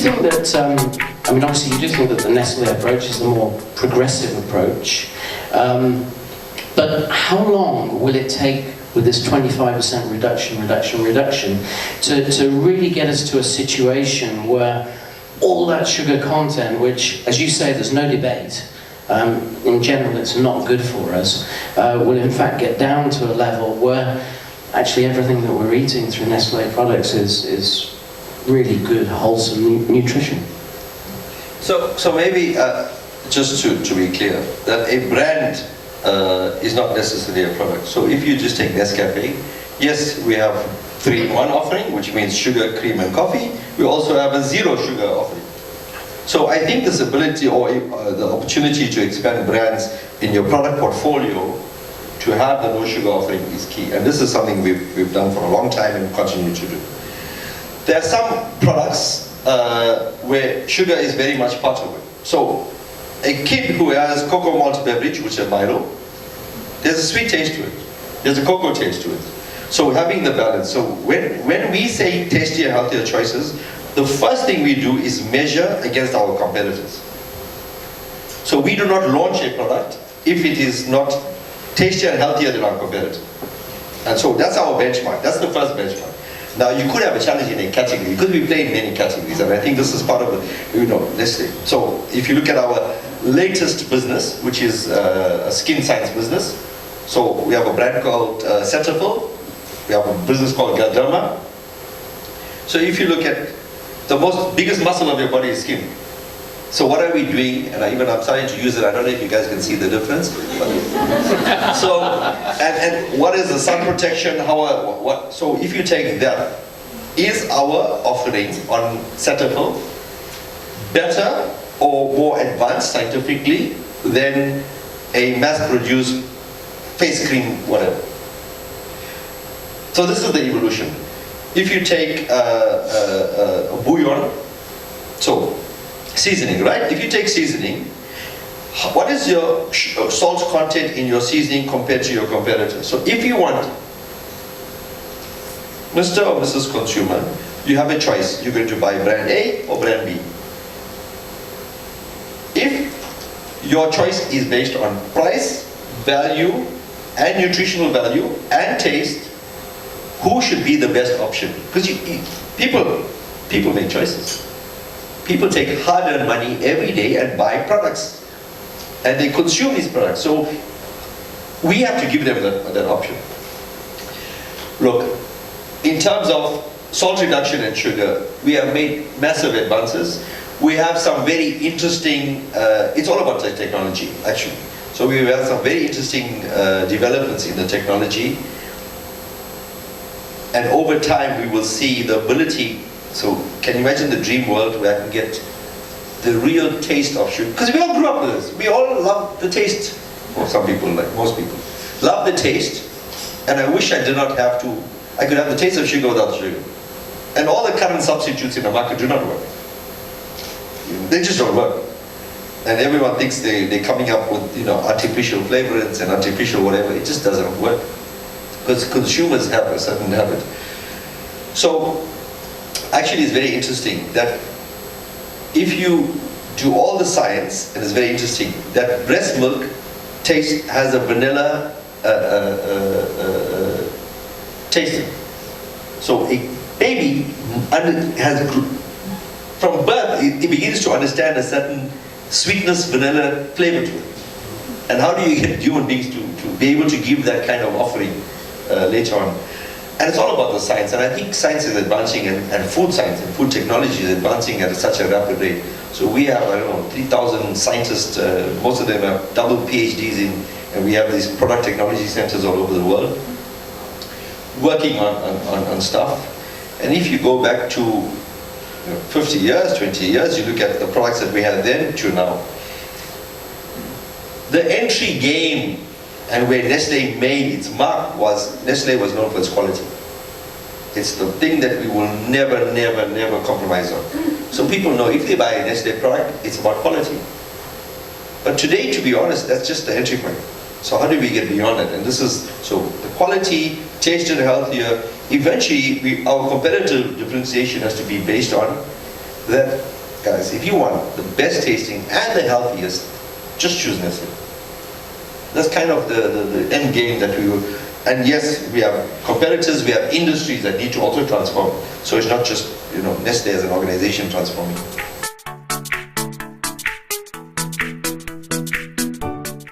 think that, I mean, obviously you do think that the Nestle approach is the more progressive approach, but how long will it take with this 25% reduction, to really get us to a situation where all that sugar content, which, as you say, there's no debate, in general it's not good for us, will in fact get down to a level where actually everything that we're eating through Nestle products is really good, wholesome nutrition. So maybe, just to be clear, that a brand is not necessarily a product. So if you just take Nescafe, yes, we have 3-in-1 offering, which means sugar, cream and coffee. We also have a zero sugar offering. So I think this ability or the opportunity to expand brands in your product portfolio to have the no sugar offering is key. And this is something we've done for a long time and continue to do. There are some products where sugar is very much part of it. So a kid who has cocoa malt beverage, which is Milo, there's a sweet taste to it. There's a cocoa taste to it. So having the balance. So when we say tastier, healthier choices, the first thing we do is measure against our competitors. So we do not launch a product if it is not tastier and healthier than our competitor. And so that's our benchmark. That's the first benchmark. Now you could have a challenge in a category because we play in many categories, and I think this is part of the, Nestle. So if you look at our latest business, which is a skin science business, so we have a brand called Cetaphil, we have a business called Galderma. So if you look at the biggest muscle of your body is skin. So what are we doing? And I'm starting to use it. I don't know if you guys can see the difference. So, and what is the sun protection? So if you take that, is our offering on Cetaphil better or more advanced scientifically than a mass-produced face cream, whatever? So this is the evolution. If you take a bouillon, so seasoning, right? If you take seasoning, what is your salt content in your seasoning compared to your competitor? So if you want, Mr. or Mrs. Consumer, you have a choice. You're going to buy brand A or brand B. If your choice is based on price, value, and nutritional value, and taste, who should be the best option? Because people make choices. People take hard-earned money every day and buy products. And they consume these products. So we have to give them that option. Look, in terms of salt reduction and sugar, we have made massive advances. We have some very interesting, it's all about the technology, actually. So we have some very interesting developments in the technology. And over time, we will see the ability. So can you imagine the dream world where I can get the real taste of sugar? Because we all grew up with this. We all love the taste. Or some people, like most people, love the taste. And I wish I did not have to. I could have the taste of sugar without sugar. And all the current substitutes in the market do not work. They just don't work. And everyone thinks they're coming up with artificial flavorants and artificial whatever. It just doesn't work. Because consumers have a certain habit. So actually it's very interesting that if you do all the science, and it's very interesting, that breast milk taste has a vanilla taste. So a baby has, from birth, it begins to understand a certain sweetness, vanilla flavor to it. And how do you get human beings to be able to give that kind of offering later on? And it's all about the science, and I think science is advancing, and food science and food technology is advancing at such a rapid rate. So we have, 3,000 scientists, most of them have double PhDs in, and we have these product technology centers all over the world, working on stuff. And if you go back to 50 years, 20 years, you look at the products that we had then to now. The entry game and where Nestle made its mark was, Nestle was known for its quality. It's the thing that we will never, never, never compromise on. So people know if they buy a Nestle product, it's about quality. But today, to be honest, that's just the entry point. So how do we get beyond it? And this is, so the quality, tastier, healthier, eventually our competitive differentiation has to be based on that, guys, if you want the best tasting and the healthiest, just choose Nestle. That's kind of the end game that we will. And yes, we have competitors, we have industries that need to also transform. So it's not just Nestle as an organization transforming.